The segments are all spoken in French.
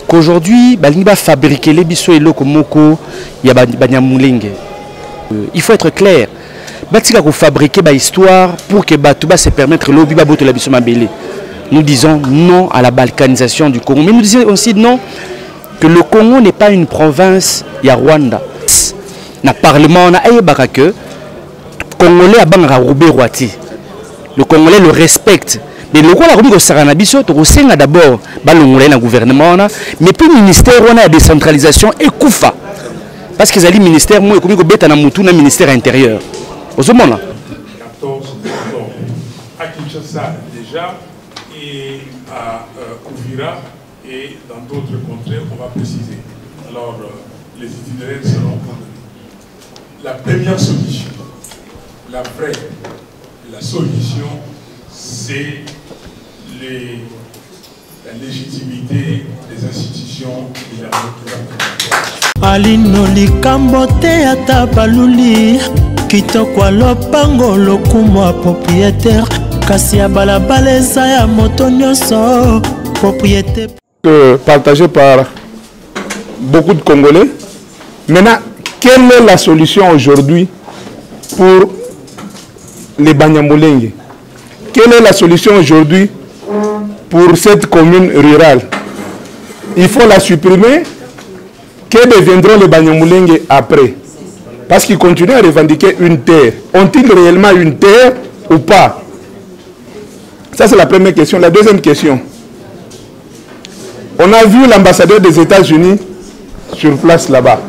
qu'aujourd'hui, il va fabriquer les biso et lokomoko, il y a Banyamulenge. Il faut être clair. Il faut fabriquer une histoire pour que tout se permettre lobby baboto la biso mabele. Nous disons non à la balkanisation du Congo. Mais nous disons aussi non que le Congo n'est pas une province, il y a Rwanda. Dans le Parlement, on a que Congolais a Robé Rouati. Le Congolais le respecte. Mais le roi de Saranabiso, tu as d'abord le gouvernement, mais puis le ministère de la décentralisation est Koufa. Parce que le ministère, moi, le ministère intérieur. Au moment là. 14 octobre. À Kinshasa déjà, et à Ouvira, et dans d'autres contrées, on va préciser. Alors, les itinéraires seront connus. La première solution, la vraie, la solution, c'est la légitimité des institutions de la République. Alino likambo te ata baluli kitoko lopango lokumo propriétaire kasi ya balabala eza ya moto nyonso propriété partagé par beaucoup de Congolais. Maintenant, quelle est la solution aujourd'hui pour les Banyamulenge? Quelle est la solution aujourd'hui pour cette commune rurale? Il faut la supprimer. Que deviendront les Banyamulenge après? Parce qu'ils continuent à revendiquer une terre. Ont-ils réellement une terre ou pas? Ça, c'est la première question. La deuxième question. On a vu l'ambassadeur des États-Unis sur place là-bas.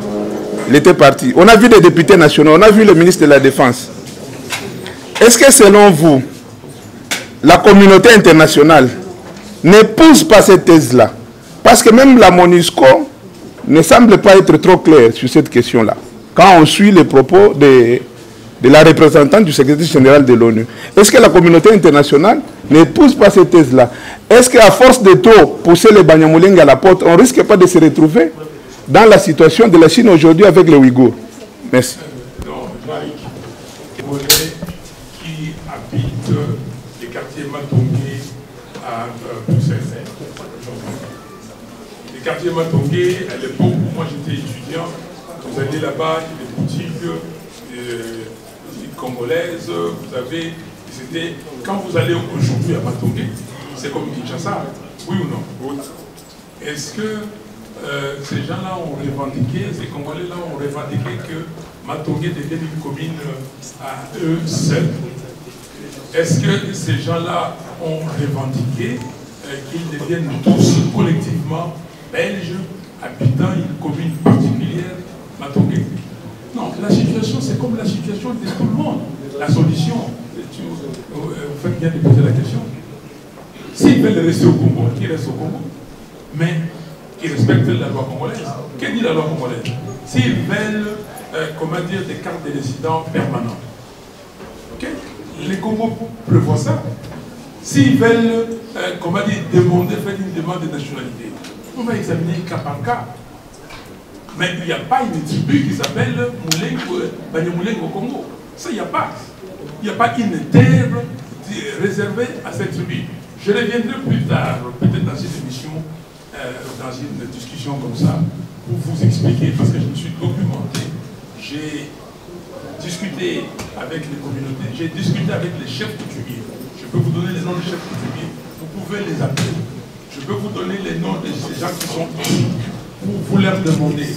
Il était parti. On a vu des députés nationaux. On a vu le ministre de la Défense. Est-ce que selon vous, la communauté internationale n'épouse pas cette thèse-là? Parce que même la MONUSCO ne semble pas être trop claire sur cette question-là. Quand on suit les propos de la représentante du secrétaire général de l'ONU. Est-ce que la communauté internationale n'épouse pas cette thèse-là? Est-ce qu'à force de trop pousser les Banyamulenge à la porte, on ne risque pas de se retrouver dans la situation de la Chine aujourd'hui avec les Ouïghours? Merci. Qui habite les quartiers Matongé à Bruxelles. Les quartiers Matongé, à l'époque où moi j'étais étudiant, vous allez là-bas, il y a des boutiques congolaises, vous avez, c'était, quand vous allez aujourd'hui à Matongé, c'est comme Kinshasa, oui ou non? Est-ce que ces gens-là ont revendiqué, ces Congolais-là ont revendiqué que Matongé devienne une commune à eux seuls? Est-ce que ces gens-là ont revendiqué qu'ils deviennent tous collectivement belges, habitant une commune particulière, Matongé? Non, la situation c'est comme la situation de tout le monde. La solution, vous faites bien de poser la question. S'ils veulent rester au Congo, qu'ils restent au Congo, mais qu'ils respectent la loi congolaise. Que dit la loi congolaise? S'ils veulent, comment dire, des cartes de résidents permanents, okay? Les Congos prévoient ça. S'ils veulent, comment dire, demander, faire une demande de nationalité, on va examiner cas par cas. Mais il n'y a pas une tribu qui s'appelle Banyamulenge au Congo. Ça, il n'y a pas. Il n'y a pas une terre réservée à cette tribu. Je reviendrai plus tard, peut-être dans cette émission, dans une discussion comme ça, pour vous expliquer, parce que je me suis documenté. J'ai discuté avec les communautés, j'ai discuté avec les chefs coutumiers. Je peux vous donner les noms des chefs coutumiers, vous pouvez les appeler. Je peux vous donner les noms de ces gens qui sont ici, pour vous leur demander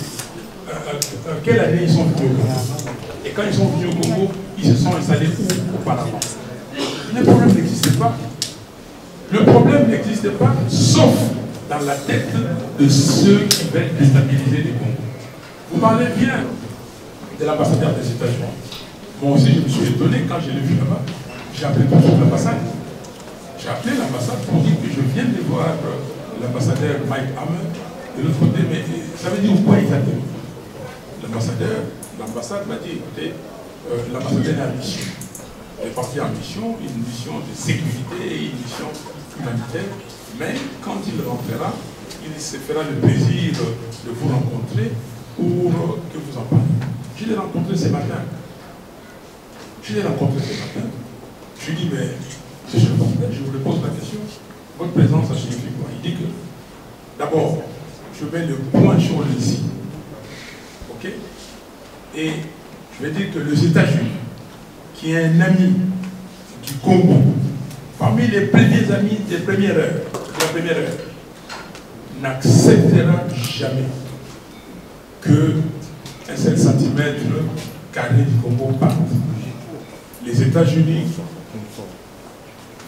quelle année ils sont venus au Congo. Et quand ils sont venus au Congo, ils se sont installés où auparavant? Le problème n'existe pas. Le problème n'existe pas, sauf dans la tête de ceux qui veulent déstabiliser les Congos. Vous parlez bien de l'ambassadeur des États-Unis. Moi aussi, je me suis étonné quand je l'ai vu là-bas. J'ai appelé tout de suite l'ambassade. J'ai appelé l'ambassade pour dire que je viens de voir l'ambassadeur Mike Hammer de l'autre côté, mais ça veut dire quoi exactement? L'ambassade m'a dit, écoutez, l'ambassadeur est en mission. Il est parti en mission, une mission de sécurité, une mission humanitaire, mais quand il rentrera, il se fera le plaisir de vous rencontrer pour que vous en parliez. Je l'ai rencontré ce matin. Je lui ai dit, mais monsieur le je vous pose la question, votre présence, ça signifie quoi? Il dit que, d'abord, je je mets le point sur le si. Ok? Et je vais dire que les États-Unis, qui est un ami du Congo, parmi les premiers amis des premières heures, de la première heure, n'acceptera jamais que un seul centimètre carré du Congo parte. Les États-Unis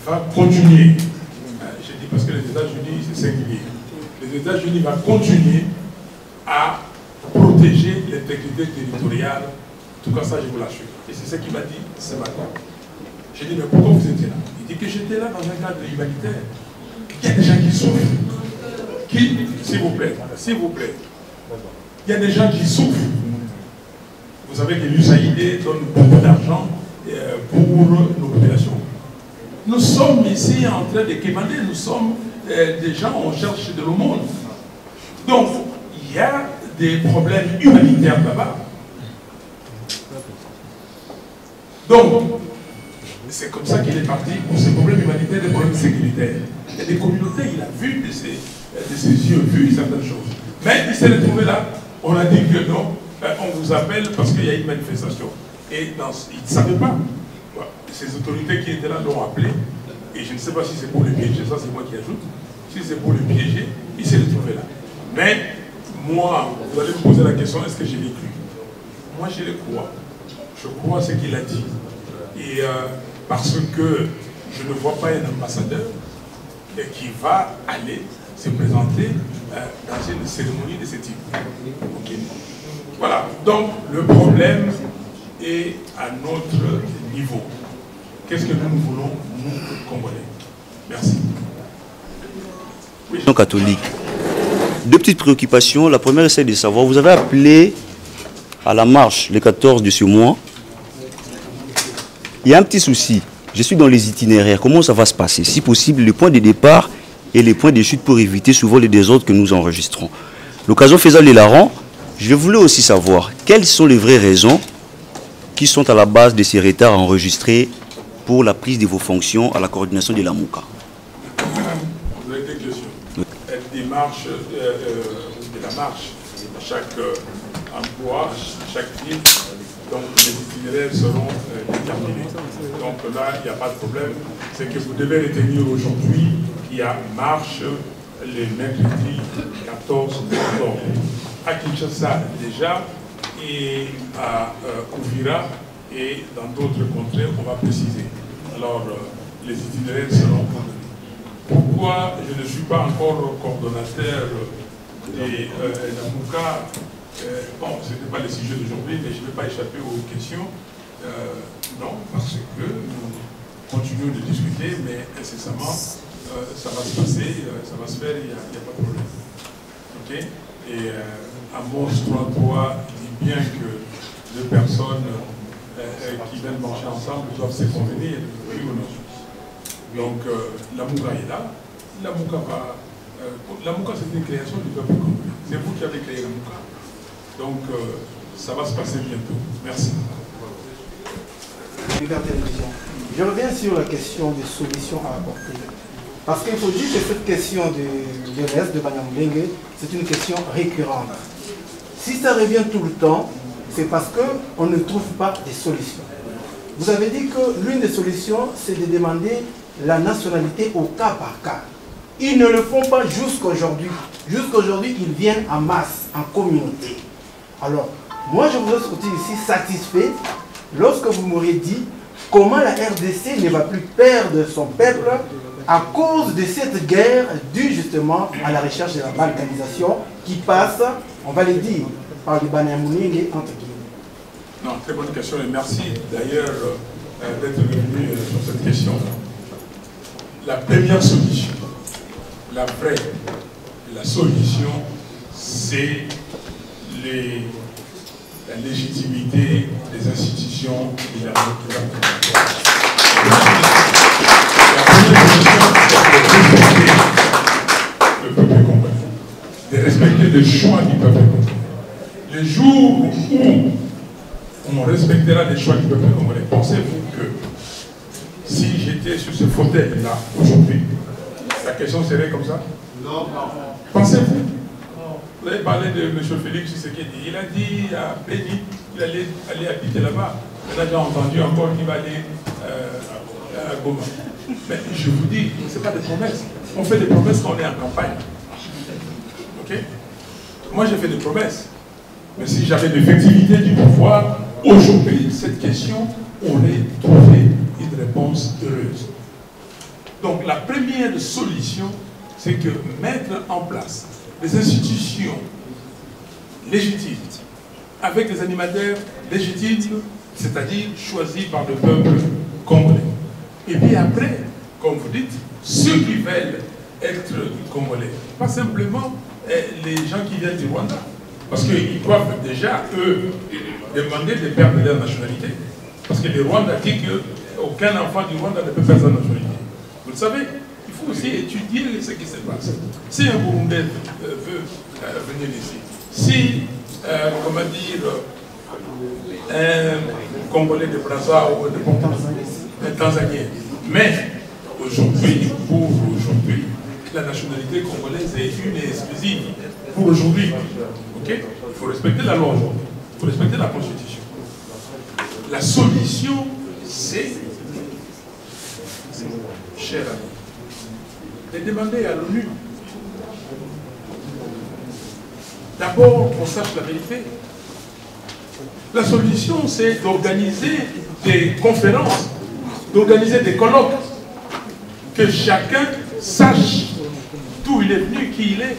vont continuer, je dis parce que les États-Unis c'est singulier, les États-Unis vont continuer à protéger l'intégrité territoriale. En tout cas, ça je vous l'assure. Et c'est ce qu'il m'a dit ce matin. J'ai dit, mais pourquoi vous étiez là? Il dit que j'étais là dans un cadre humanitaire. Il y a des gens qui souffrent. Qui, s'il vous plaît, il y a des gens qui souffrent. Vous savez que l'USAID donne beaucoup d'argent pour nos populations. Nous sommes ici en train de quémander, nous sommes des gens, on cherche de l'aumône. Donc, il y a des problèmes humanitaires là-bas. Donc, c'est comme ça qu'il est parti pour ces problèmes humanitaires, des problèmes sécuritaires. Il y a des communautés, il a vu de ses yeux, vu certaines choses. Mais il s'est retrouvé là, on a dit que non, on vous appelle parce qu'il y a une manifestation. Et il ne savait pas. Voilà. Ces autorités qui étaient là l'ont appelé, et je ne sais pas si c'est pour le piéger, ça c'est moi qui ajoute, si c'est pour le piéger, il s'est retrouvé là. Mais moi, vous allez me poser la question, est-ce que je l'ai cru? Moi je le crois. Je crois ce qu'il a dit. Et parce que je ne vois pas un ambassadeur qui va aller se présenter dans une cérémonie de ce type. Okay. Voilà. Donc, le problème est à notre niveau. Qu'est-ce que nous voulons, nous, Congolais? Merci. Oui. Catholique. Deux petites préoccupations. La première, c'est de savoir, vous avez appelé à la marche le 14 de ce mois. Il y a un petit souci. Je suis dans les itinéraires. Comment ça va se passer? Si possible, le point de départ et les points de chute pour éviter souvent les désordres que nous enregistrons. L'occasion faisant les larrons, je voulais aussi savoir quelles sont les vraies raisons qui sont à la base de ces retards enregistrés pour la prise de vos fonctions à la coordination de la MOUCA. Vous avez des questions. Elle démarche de la marche à chaque emploi, à chaque ville. Donc les itinéraires seront déterminés. Donc là, il n'y a pas de problème. C'est que vous devez retenir aujourd'hui qu'il y a marche le mercredi 14 octobre. À Kinshasa déjà, et à Ouvira et dans d'autres contrées, on va préciser. Alors les itinéraires seront coordonnés. Pourquoi je ne suis pas encore coordonnateur de la MOUCA? Bon, ce n'était pas le sujet d'aujourd'hui, mais je ne vais pas échapper aux questions. Non, parce que nous continuons de discuter, mais incessamment, ça va se passer, ça va se faire, il n'y a pas de problème. Ok? Et Amos 3.3 dit bien que deux personnes qui viennent marcher ensemble doivent se convenir, oui ou non. Donc, la MOUCA est là. La MOUCA va... la MOUCA, c'est une création du peuple congolais. C'est vous qui avez créé la MOUCA. Donc, ça va se passer bientôt. Merci. Je reviens sur la question des solutions à apporter. Parce qu'il faut dire que cette question de l'ERS de Banyamulenge, c'est une question récurrente. Si ça revient tout le temps, c'est parce qu'on ne trouve pas de solutions. Vous avez dit que l'une des solutions, c'est de demander la nationalité au cas par cas. Ils ne le font pas jusqu'aujourd'hui. Jusqu'aujourd'hui, ils viennent en masse, en communauté. Alors, moi, je voudrais sortir ici satisfait lorsque vous m'auriez dit comment la RDC ne va plus perdre son peuple à cause de cette guerre due justement à la recherche de la balkanisation qui passe, on va le dire, par les Banyamulenge entre guillemets. Non, très bonne question et merci d'ailleurs d'être venu sur cette question. La première solution, la vraie, la solution, c'est la légitimité des institutions de la le peuple congolais, de respecter le choix du peuple congolais. Le jour où on respectera les choix du peuple congolais, pensez-vous que si j'étais sur ce fauteuil-là aujourd'hui, la question serait comme ça? Non. Pensez-vous? parlait de M. Félix Tshisekedi. Il a dit à Béni qu'il allait aller habiter là-bas. Maintenant, j'ai entendu encore qu'il va aller à Goma. Mais je vous dis, ce n'est pas des promesses. On fait des promesses quand on est en campagne. Ok? Moi, j'ai fait des promesses. Mais si j'avais l'effectivité du pouvoir, aujourd'hui, cette question aurait trouvé une réponse heureuse. Donc, la première solution, c'est que mettre en place des institutions légitimes, avec des animateurs légitimes, c'est-à-dire choisis par le peuple congolais. Et puis après, comme vous dites, ceux qui veulent être congolais, pas simplement les gens qui viennent du Rwanda, parce qu'ils doivent déjà, eux, demander de perdre leur nationalité. Parce que le Rwanda dit qu'aucun enfant du Rwanda ne peut perdre sa nationalité. Vous le savez, il faut aussi étudier ce qui se passe. Si un Burundais veut venir ici, si, comment dire, un Congolais de Brazza ou un Tanzanien, mais aujourd'hui, pour aujourd'hui, la nationalité congolaise est une et exclusive. Pour aujourd'hui, ok? Il faut respecter la loi aujourd'hui, il faut respecter la Constitution. La solution, c'est, cher ami, de demander à l'ONU d'abord qu'on sache la vérité. La solution, c'est d'organiser des conférences, d'organiser des colloques, que chacun sache d'où il est venu, qui il est,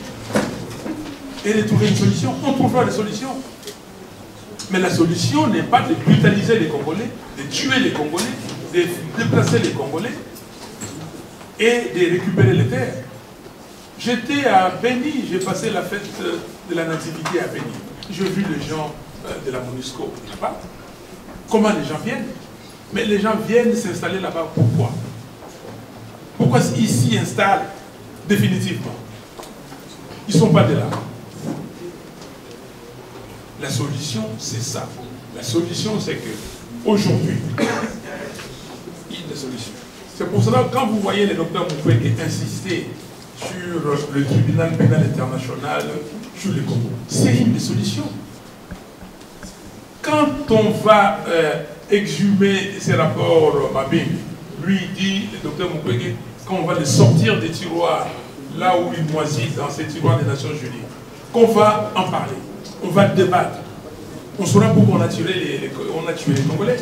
et de trouver une solution. On trouvera des solutions. Mais la solution n'est pas de brutaliser les Congolais, de tuer les Congolais, de déplacer les Congolais et de récupérer les terres. J'étais à Béni, j'ai passé la fête de la nativité à Béni. J'ai vu les gens de la MONUSCO là-bas. Comment les gens viennent? Mais les gens viennent s'installer là-bas. Pourquoi? Pourquoi ils s'y installent définitivement? Ils ne sont pas de là. La solution, c'est ça. La solution, c'est que aujourd'hui, il y a des solutions. C'est pour cela que quand vous voyez les docteurs Mukwege insister sur le tribunal pénal international, sur le Congo, c'est une des solutions. Quand on va exhumer ces rapports Mabim, lui dit, le docteur Mukwege, quand on va les sortir des tiroirs, là où ils moisissent, dans ces tiroirs des Nations Unies, qu'on va en parler, on va débattre, on saura pourquoi on a tué les Congolais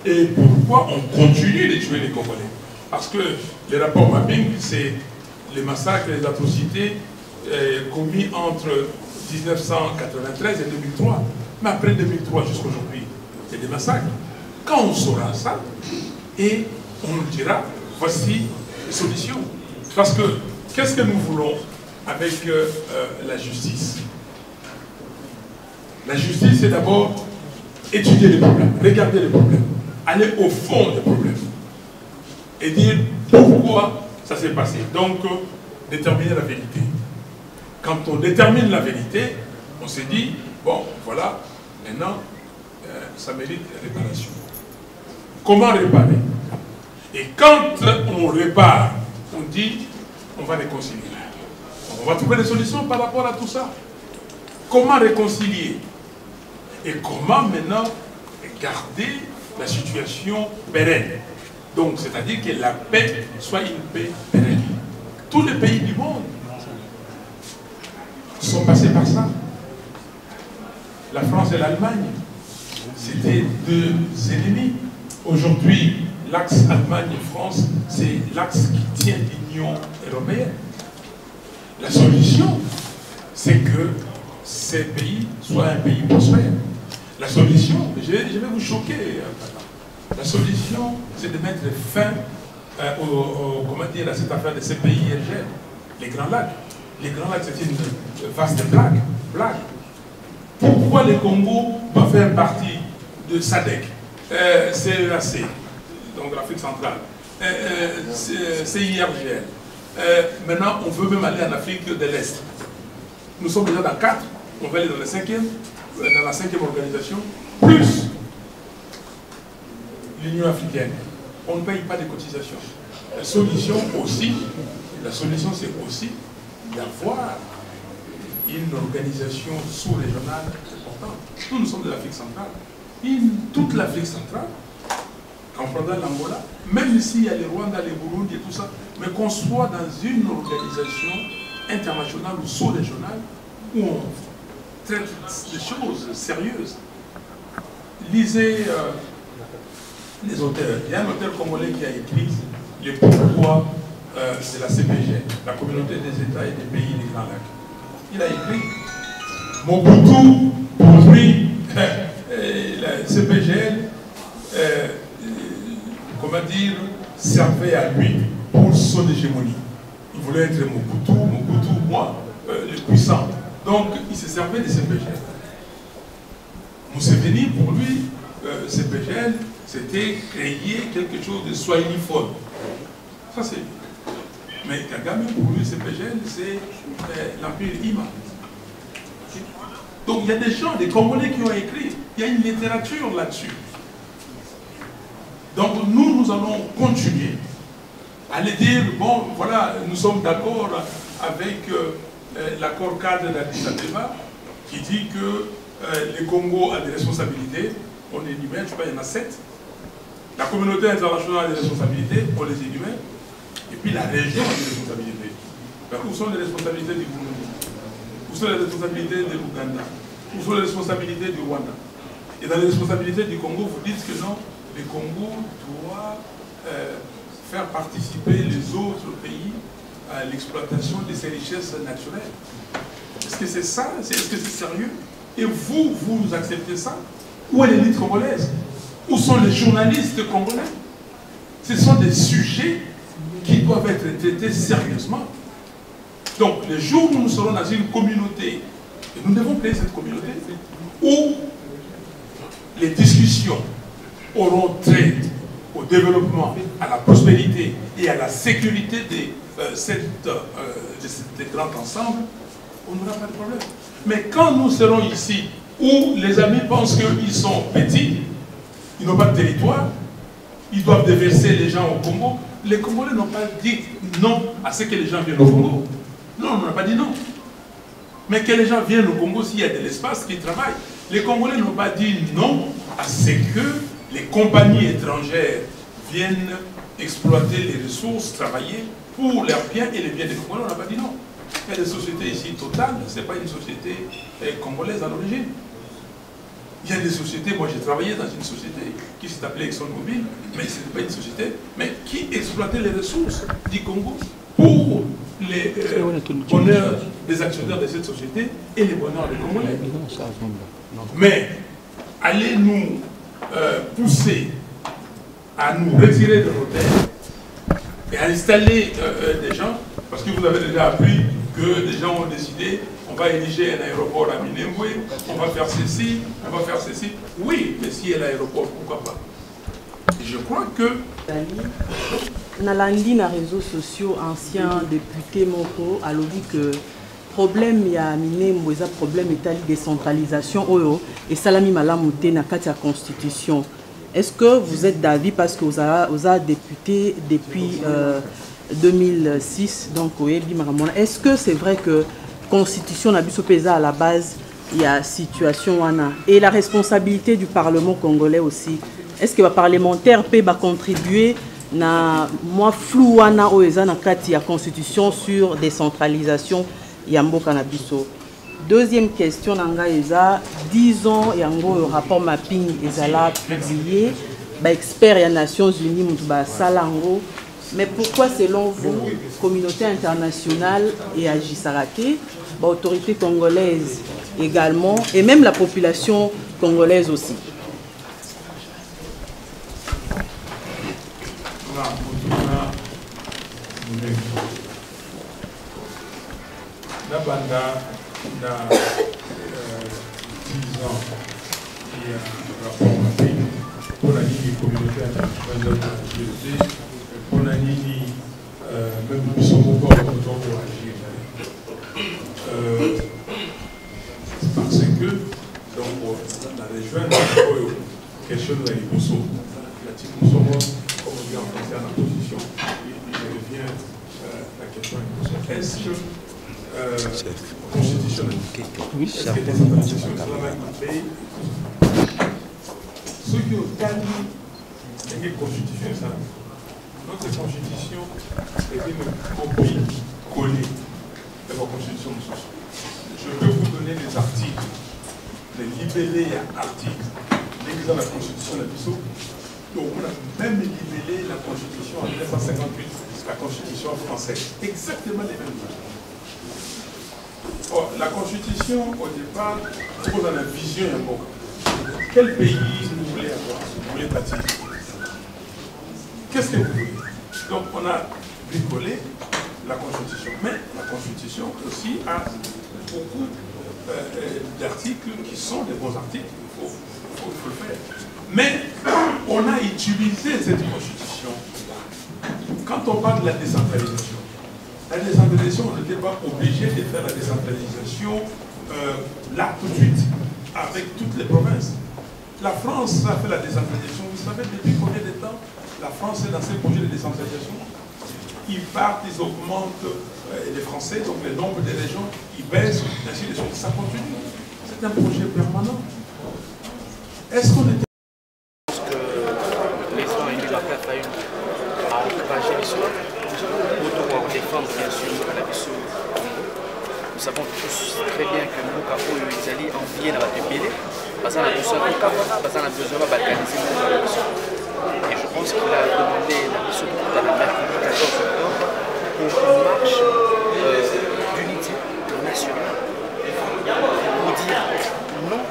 et pourquoi on continue de tuer les Congolais. Parce que les rapports Mabim, c'est les massacres et les atrocités commis entre 1993 et 2003. Mais après 2003 jusqu'à aujourd'hui, c'est des massacres. Quand on saura ça, et on nous dira, voici les solutions. Parce que, qu'est-ce que nous voulons avec la justice? La justice, c'est d'abord étudier les problèmes, regarder les problèmes, aller au fond des problèmes et dire pourquoi ça s'est passé. Donc, déterminer la vérité. Quand on détermine la vérité, on se dit, bon, voilà, maintenant, ça mérite réparation. Comment réparer? Et quand on répare, on dit, on va réconcilier. On va trouver des solutions par rapport à tout ça. Comment réconcilier? Et comment maintenant garder la situation pérenne? Donc, c'est-à-dire que la paix soit une paix pérenne. Tous les pays du monde sont passés par ça. La France et l'Allemagne, c'était deux ennemis. Aujourd'hui, l'axe Allemagne-France, c'est l'axe qui tient l'Union européenne. La solution, c'est que ces pays soient un pays prospère. La solution, je vais vous choquer, la solution, c'est de mettre fin comment dire, à cette affaire de ces pays IRG, les Grands Lacs. Les Grands Lacs, c'est une vaste blague. Pourquoi le Congo va faire partie de SADC, CEAC, donc l'Afrique centrale, CIRGL. Maintenant, on veut même aller en Afrique de l'Est. Nous sommes déjà dans 4, on va aller dans la 5e organisation, plus l'Union africaine. On ne paye pas de cotisations. La solution, c'est aussi d'avoir une organisation sous-régionale importante. Nous sommes de l'Afrique centrale. Toute l'Afrique centrale, comprenant l'Angola, même s'il y a les Rwanda, les Burundi et tout ça, mais qu'on soit dans une organisation internationale ou sous-régionale où on traite des choses sérieuses. Lisez les auteurs. Il y a un auteur congolais qui a écrit les pourquoi de la CPG, la communauté des États et des pays des Grands Lacs. Il a écrit Mobutu, pour lui, la CPGL, comment dire, servait à lui pour son hégémonie. Il voulait être Mobutu, moi, le puissant. Donc, il se servait de CPGL. Museveni, pour lui, CPGL, c'était créer quelque chose de swahiliphone. Ça, c'est lui. Mais Kagame, pour lui, CPGL, c'est l'Empire Ima. Donc, il y a des gens, des Congolais qui ont écrit. Il y a une littérature là-dessus. Donc, nous allons continuer à aller dire, bon, voilà, nous sommes d'accord avec l'accord cadre d'Addis Abeba qui dit que le Congo a des responsabilités. On énumère, je sais pas, il y en a 7. La communauté internationale a des responsabilités, on les énumère. Et puis la région a des responsabilités. Ben, où sont les responsabilités du Burundi? Où sont les responsabilités de l'Ouganda? Où sont les responsabilités du Rwanda? Et dans les responsabilités du Congo, vous dites que non, le Congo doit faire participer les autres pays à l'exploitation de ses richesses naturelles. Est-ce que c'est ça? Est-ce que c'est sérieux? Et vous acceptez ça? Où est l'élite congolaise? Où sont les journalistes congolais? Ce sont des sujets qui doivent être traités sérieusement. Donc, le jour où nous serons dans une communauté, et nous devons créer cette communauté, où les discussions auront trait au développement, à la prospérité et à la sécurité de ces grands ensembles, on n'aura pas de problème. Mais quand nous serons ici, où les amis pensent qu'ils sont petits, ils n'ont pas de territoire, ils doivent déverser les gens au Congo, les Congolais n'ont pas dit non à ce que les gens viennent au Congo. Non, on n'a pas dit non. Mais que les gens viennent au Congo s'il y a de l'espace, qu'ils travaillent. Les Congolais n'ont pas dit non à ce que les compagnies étrangères viennent exploiter les ressources, travailler pour leurs biens et les biens des Congolais. On n'a pas dit non. Il y a des sociétés ici, Total, ce n'est pas une société congolaise à l'origine. Il y a des sociétés, moi j'ai travaillé dans une société qui s'appelait ExxonMobil, mais ce n'est pas une société, mais qui exploitait les ressources du Congo pour les bonheurs des actionnaires de cette société et les bonheurs des Congolais. Mais allez nous pousser à nous retirer de nos terres et à installer des gens, parce que vous avez déjà appris que des gens ont décidé, on va ériger un aéroport à Minembwe, on va faire ceci, on va faire ceci. Oui, mais s'il y a l'aéroport, pourquoi pas? Et je crois que... Nalandi na réseaux sociaux, ancien député Moko, a dit que problème ya Minembwe, ça problème est décentralisation oyo et salami malamute na katia constitution. Est-ce que vous êtes d'avis parce que vous avez député depuis 2006, donc est-ce que c'est vrai que constitution n'a pesa à la base il y a situation wana et la responsabilité du Parlement congolais aussi? Est-ce que les parlementaires peuvent contribuer na moi flou wana oeza na kati ya constitution sur décentralisation ya mboka na biso? Deuxième question nanga eza 10 ans yango rapport mapping ezala publié ba expert ya Nations Unies mutu ba salango. Mais pourquoi, selon vous, communauté internationale et Agisarake, autorité congolaise également, et même la population congolaise aussi? On a dit, même nous sommes encore pour agir. Parce que, donc, la région, question de la Liboso, nous sommes, comme on dit en français, en opposition. Et puis, je reviens à la question de la Liboso. Est-ce que la Constitution constitution. Oui, c'est la décentralisation de la pays. Ceux qui ont gagné la constitution, ça, notre constitution est une copie collée de la constitution. Je peux vous donner des articles, des libellés articles, dans la constitution de l'Abisso. Donc on a même libellé la constitution en 1958, la constitution française. Exactement les mêmes choses. Or, la constitution, au départ, pose dans la vision un peu. Quel pays vous voulez avoir? Vous voulez bâtir? Qu'est-ce que vous voulez? Donc on a bricolé la constitution. Mais la constitution aussi a beaucoup d'articles qui sont des bons articles. Il faut le faire. Mais on a utilisé cette constitution. Quand on parle de la décentralisation, on n'était pas obligé de faire la décentralisation là tout de suite, avec toutes les provinces. La France a fait la décentralisation. Vous savez depuis combien de temps la France est dans ses projets de décentralisation? Ils partent, ils augmentent les Français, donc le nombre des régions, ils baissent, ainsi de suite. Ça continue. C'est un projet permanent. Est-ce qu'on était... Je pense que les gens ont eu la place à encourager les soins pour défendre bien sûr la mission. Nous savons tous très bien que nous, Kapo, ils allaient envier la BPL, parce qu'on a besoin de balkaniser la mission. Et je pense qu'il a demandé la mission dans la mercredi 14 octobre pour une marche d'unité nationale pour dire non.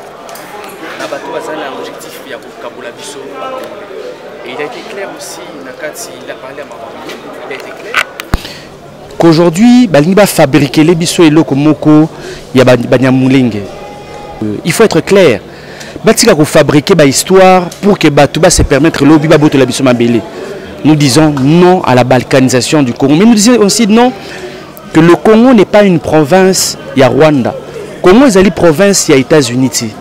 Nabato a l'objectif de Kaboula Bisso. Et il a été clair aussi, Nakati, il a parlé à Mamamini, il a été clair qu'aujourd'hui, il va fabriquer les Bisso et Lokomoko, il y a Banyamulenge. Il faut être clair. Il faut fabriquer une histoire pour que Batouba se permettre l'obi baboto la Bisso Mabele. Nous disons non à la balkanisation du Congo. Mais nous disons aussi non que le Congo n'est pas une province, il y a Rwanda. Le Congo est une province, il y a États-Unis.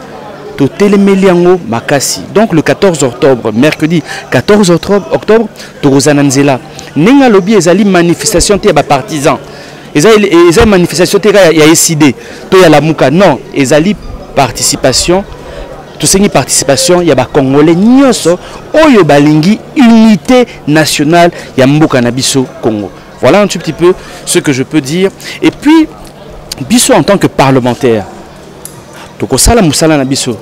Donc le 14 octobre, mercredi 14 octobre, Torozananzela. Nenga lobby ezali manifestation te ba partisans. Ezali manifestation te ya SID, to ya la muka. Non, ezali participation. Tout ce qui participation ya ba congolais nyonso oyo balingi unité nationale ya mboka na biso Congo. Voilà un tout petit peu ce que je peux dire. Et puis biso en tant que parlementaire, toko sala musala na biso.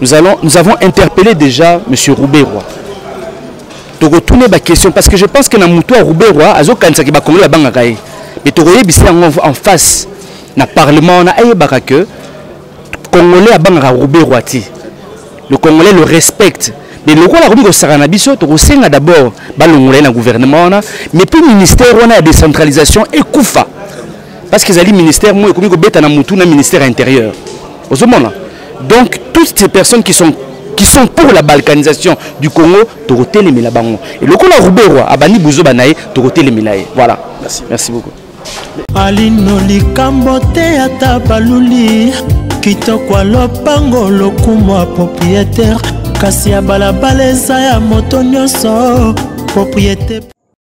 Nous avons interpellé déjà M. Roubaix-Roy. Tu retournes la question parce que je pense que dans le Roubaix-Roy, Azo Kansaki va Congo la bangaye. Mais tu regardes en face, dans le Parlement, on a que Congolais a bangara Roubaix-Roy. Le Congolais le respecte. Mais le roi la Roubaix Saranabiso, tu regardes d'abord le gouvernement, mais puis le ministère on a la décentralisation et Koufa. Parce qu'ils ont dit ministère, moi, comme le ministère intérieur. Au moment donc, toutes ces personnes qui sont pour la balkanisation du Congo, Toroté les Milabango. Et le Congo Roubaix-Roy, Abani Bouzo Banaï, Toroté les Milaï. Voilà. Merci beaucoup. Alino likambote ata baluli kitoko lopango lokumwa propriétaire kasi ya balabala eza ya moto nyonso propriété